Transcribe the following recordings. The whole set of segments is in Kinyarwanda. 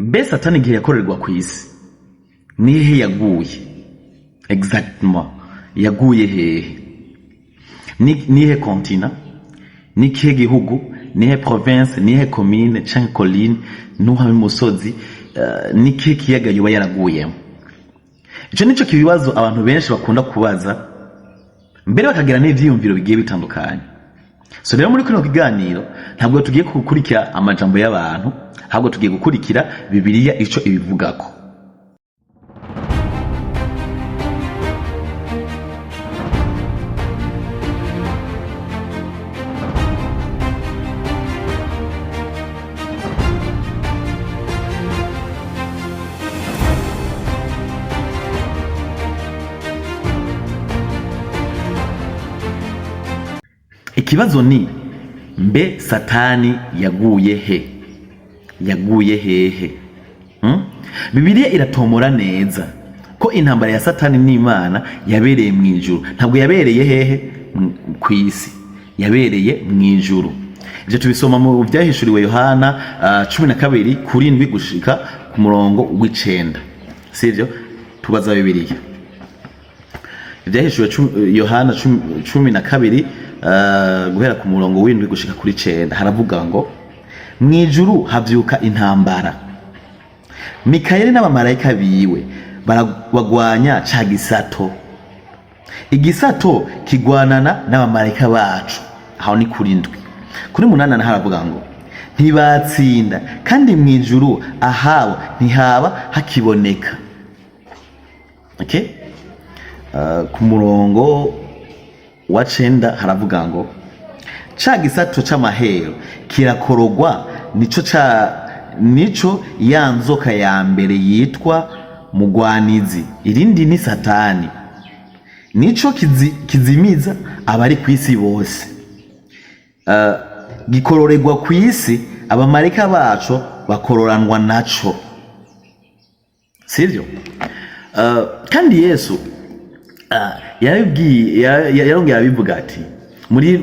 mbe Satani igihe yakorerwa ku isi nihe yaguye exactement yaguye hehe nihe continent nihe gihugu nihe province nihe commune canke colline nuha musozi nihe kiyaga yoba yaraguyemo ico nico kibibazo abantu benshi bakunda kubaza mbere bakagira n'ivyiyumviro bigiye bitandukanye so rero muri kino kiganiro ntabwo tugiye gukurikira amajambo y'abantu ahubwo tugiye gukurikira Bibiliya ico ibivugako. Ikibazo ni mbe Satani yaguye he? Yaguye hehe? Bibiliya iratomora neza ko intambara ya Satani n'Imana yabereye mu ijuru. Ntabwo yabereye hehe? Ku isi. Yabereye mu ijuru. Ivyo tubisoma mu vyahishuriwe Yohana 12:7 gushika ku murongo w'9. Sivyo? Tubaza Bibiliya. Ivyahishuriwe Yohana 12 guhera ku murongo w'7 gushika kuri 9 haravuga ngo mwijuru havyuka intambara. Mikayeli n'abamarayika biwe baragwanya ca gisato. Igisato kigwanana n'abamarayika bacu. Aho ni kuri 7. Kuri 8 haravuga ngo ntibatsinda kandi mwijuru ahabo ntihaba hakiboneka. Okay? Ku murongo wa 9 haravuga ngo ca gisato c'amahero kirakorogwa nico ya nzoka ya mbere yitwa mugwanizi, irindi ni Satani, nico kizimiza abari kwisi bose. Gikororegwa kwisi abamarayika bacu bakororanwa naco. Sivyo? Kandi Yesu yarongera abivuga ati muri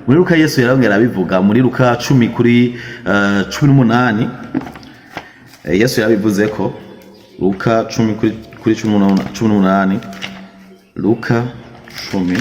Luka Yesu yarongera abivuga muri Luka 10:18 Yesu yabivuze ko Luka 10:18 Luka 10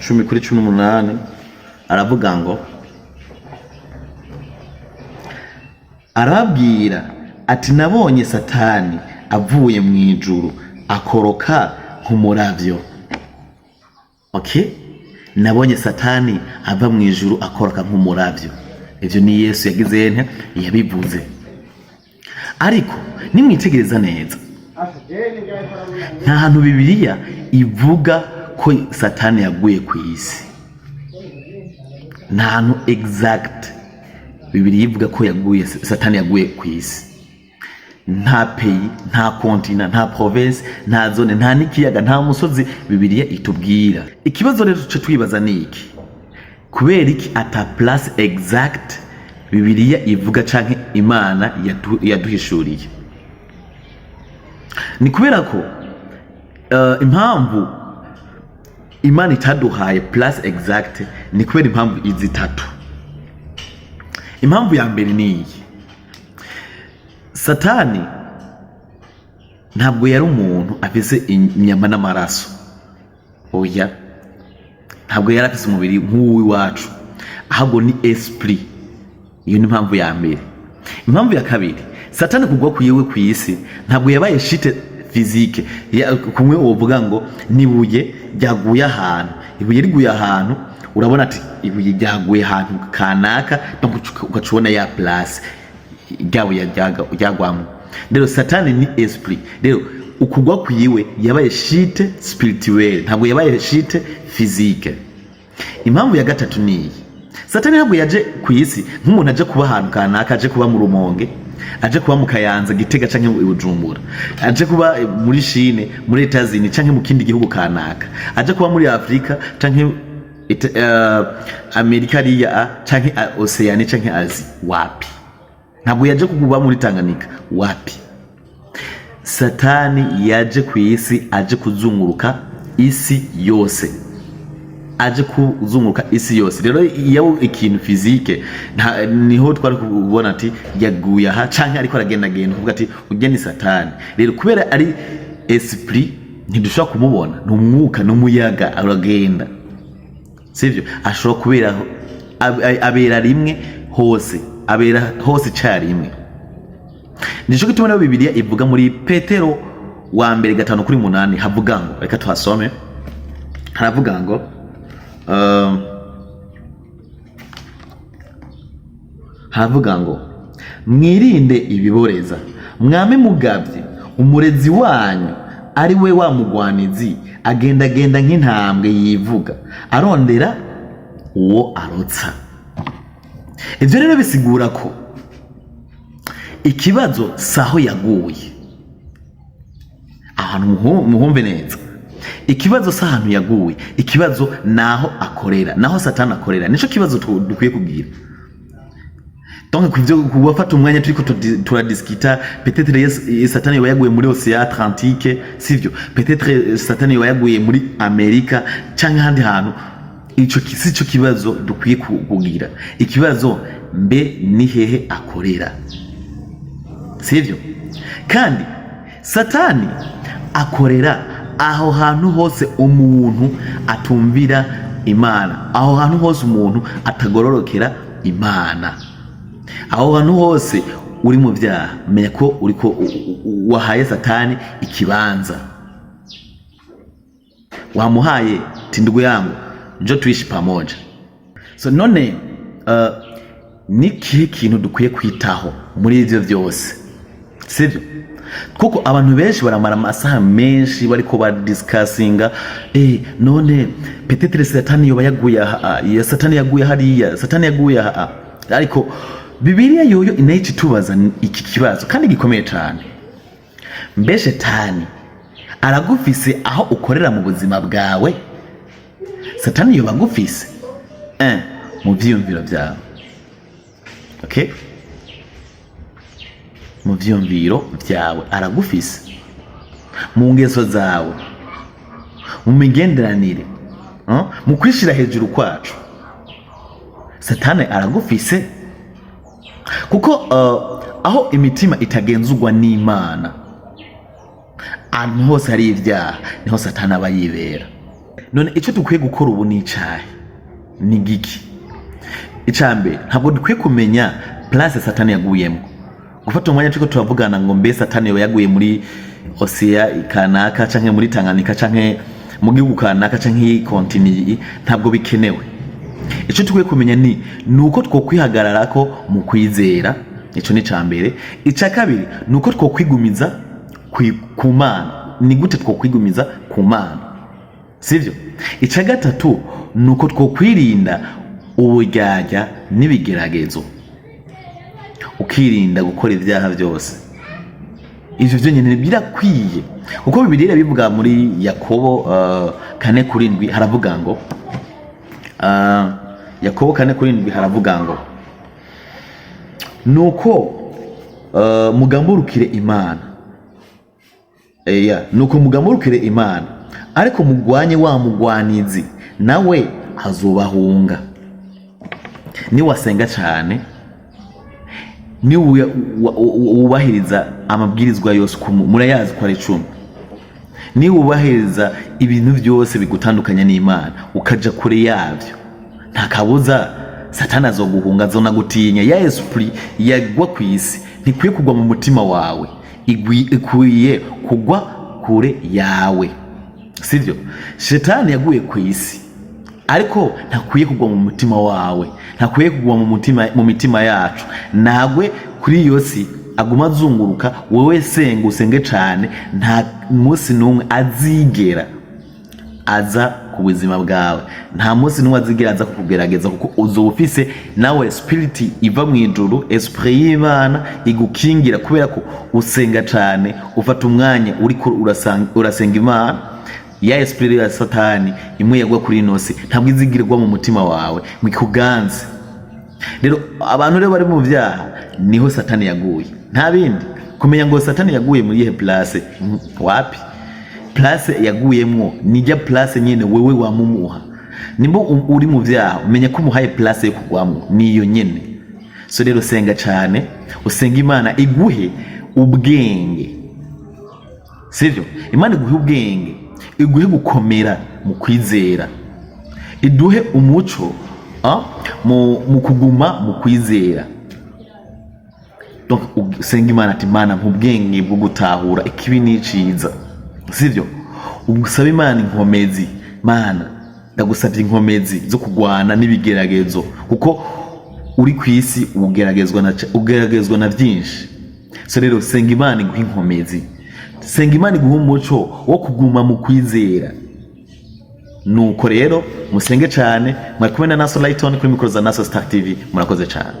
10:18 aravuga ngo arababwira ati nabonye Satani avuye mu ijuru akoroka nk'umuravyo. Okay? Nabonye Satani ava mu ijuru akoroka nk'umuravyo. Ivyo ni Yesu yagize nte yabivuze. Ariko nimwitegereza neza nta hantu Bibiliya ivuga ko Satani yaguye ku isi. Nta hantu exact Bibiliya ivuga ko Satani yaguye ku isi. Nta pays, nta continent, nta province, nta zone, nta nikiyaga, nta musozi Bibiliya itubwira. Ikibazo rero cyo twibaza ni iki? Kubera iki ata place exact Bibiliya ivuga canke Imana yaduhishuriye? Ni kubera ko impamvu Imana itaduhaye place exact ni kubera impamvu izitatu. Impamvu ya mbere ni iyi: Satani ntabwo yari umuntu afise inyama n'amaraso. Oya, ntabwo yari afise umubiri nk'uwi wacu, ahubwo ni esprit. Iyo ni impamvu ya mbere. Impamvu ya kabiri, Satani kugwa kuyewe ku isi ntabwo yabaye shite physique. Kumwe uvuga ngo nibuye ryaguye ahantu, ibuye riguye ahantu urabona ati ibuye ryaguye ahantu kanaka ukacubona ya place gawe yajagwamo. Rero Satani ni esprit. Rero ukugwa kuyiwe yabaye shite spirituel, ntabwo yabaye shite physique. Impamvu ya gatatu ni Satani ntabwo yaje ku isi nk'umuntu aje kuba ahantu kanaka, aje kuba mu Rumonge, aje kuba mu Kayanza, Gitega canke mu Bujumbura, aje kuba muri Chine, muri Etats-Unis canke mu kindi gihugu kanaka, aje kuba muri Afrika canke Amerika riya canke Oceania canke Asia. Wapi? Ntabwo yaje kuguba muri Tanganyika. Wapi? Satani yaje ku isi aje kuzunguruka isi yose. aje kuzunguruka isi yose. Rero iyo ikintu physique niho twari kubona ati yaguye aha canke ariko aragenda kuvuga ati ujye ni Satani. Rero kubera ari esprit ntidushobora kumubona, n'umwuka n'umuyaga aragenda, sivyo? Ashobora kubera abera rimwe hose, abera hose cyarimwe. Nico gituma na Bibiliya ivuga muri Petero wa mbere 5:8 havuga ngo, reka tuhasome. Haravuga ngo haravuga ngo mwirinde ibiboreza, mwame mugavye umurezi wanyu ari we wa mugwanizi agenda nk'intambwe yivuga arondera uwo arotsa. Ivyo rero bisigura ko ikibazo saho yaguye, ahantu muhumve neza, ikibazo sahantu yaguye, ikibazo naho akorera, naho Satani akorera. Nico kibazo dukwiye kugira. Donc kuvyo kubafata umwanya turiko turadiskita, peut-être Satani yaguye muri Océan Atlantique, sivyo? Peut-être Satani yaguye muri Amerika canke handi hantu. Ico sico kibazo dukwiye kugira. Ikibazo mbe ni hehe akorera, sivyo? Kandi Satani akorera aho hantu hose umuntu atumvira Imana, aho hantu hose umuntu atagororokera Imana, aho hantu hose uri mu byaha, menya ko uriko wahaye Satani ikibanza, wamuhaye tindugu yangu njo tuishi pamoja. So none ni kihe kintu dukwiye kwitaho muri ivyo vyose, sivyo? Kuko abantu benshi baramara amasaha menshi bariko badiscussinga none peut-être Satani yoba yaguye ya Satani yaguye hariya, Satani yaguye ariko Bibiliya yoyo inayici tubaza iki kibazo kandi gikomeye cyane. Mbe Satani aragufise aho ukorera mu buzima bwawe? Satani yoba agufise mu vyiyumviro byawe, okay? Mu vyiyumviro byawe aragufise, mu ngeso zawe, mu migenderanire, mu kwishira hejuru kwacu, Satani aragufise. Kuko aho imitima itagenzurwa n'Imana, ahantu hose hari ibyaha, niho Satani aba yibera. None ico dukwiye gukora ubu ni icahe? Ni giki? Icambe ntabwo dukwiye kumenya place Satani yaguyemo. Gufata umwanya turiko turavugana ngo mbe Satani yaguye muri Océan kanaka canke muri Tanganyika canke mu gihugu kanaka canke continent, ntabwo bikenewe. Ico tukwiye kumenya ni nuko twokwihagararako mu kwizera. Ico ni cambere. Ica kabiri nuko twokwigumiza ku Mana. Ni gute twokwigumiza ku Mana, sivyo? Ica gatatu nuko twokwirinda uburyarya n'ibigeragezo, ukirinda gukora ibyaha byose. Ivyo byo nyene birakwiye, kuko Bibiliya bivuga muri Yakobo 4:7 haravuga ngo Yakobo 4:7 haravuga ngo nuko mugamburukire Imana, nuko mugamburukire Imana ariko mugwanye wa mugwanizi nawe azobahunga. Ni wasenga cyane, ni ubahiriza amabwirizwa yose murayazi ko ari 10, ni ubahiriza ibintu byose bigutandukanya n'Imana ukaja kure yavyo, nta kabuza Satani azoguhunga, azonagutinya. Ya esprit yagwa kwisi ntikwiye kugwa mu mutima wawe, ikwiye kugwa kure yawe, sivyo? Satani yaguye kwisi ariko ntakwiye kugwa mu mutima wawe, ntakwiye kugwa mu mitima yacu. Nagwe kuri yosi aguma azunguruka, wewe senga usenge cyane, nta munsi numwe azigera aza ku buzima bwawe, nta munsi numwe azigera aza kukugerageza, kuko uzofise nawe spirit iva mu ijuru, esprit y'Imana igukingira, kubera ko usenga cyane, ufata umwanya uriko urasenga Imana. Ya esprit ya Satani imwe yagwa kuri inosi ntabwo izigirwa mu mutima wawe ngo ikuganze. Rero abantu rero bari mu byaha niho Satani yaguye, nta bindi. Kumenya ngo Satani yaguye muri ihe place, wapi? Place yaguyemwo nijya place nyene wewe wamumuha. nimba uri mu byaha umenya ko umuhaye place yo kugwamo niyo nyene. So rero senga cyane, usenga Imana iguhe ubwenge, sivyo? Imana iguhe ubwenge, iguhe gukomera mu kwizera, iduhe umuco mu kuguma mu kwizera. Donc usenga Imana ati Mana nk'ubwenge bwo gutahura ikibi n'iciza, sivyo? Ugusaba Imana inkomezi, Mana ndagusabye inkomezi zo kugwana n'ibigeragezo, kuko uri kwisi ugeragezwa na byinshi. So rero senga Imana iguhe inkomezi, senga Imana iguhe umuco wo kuguma mu kwizera. Nuko rero musenge cyane. Mwari kumwe na Naso Lighton kuri mikoro za Naso Star TV. Murakoze cyane.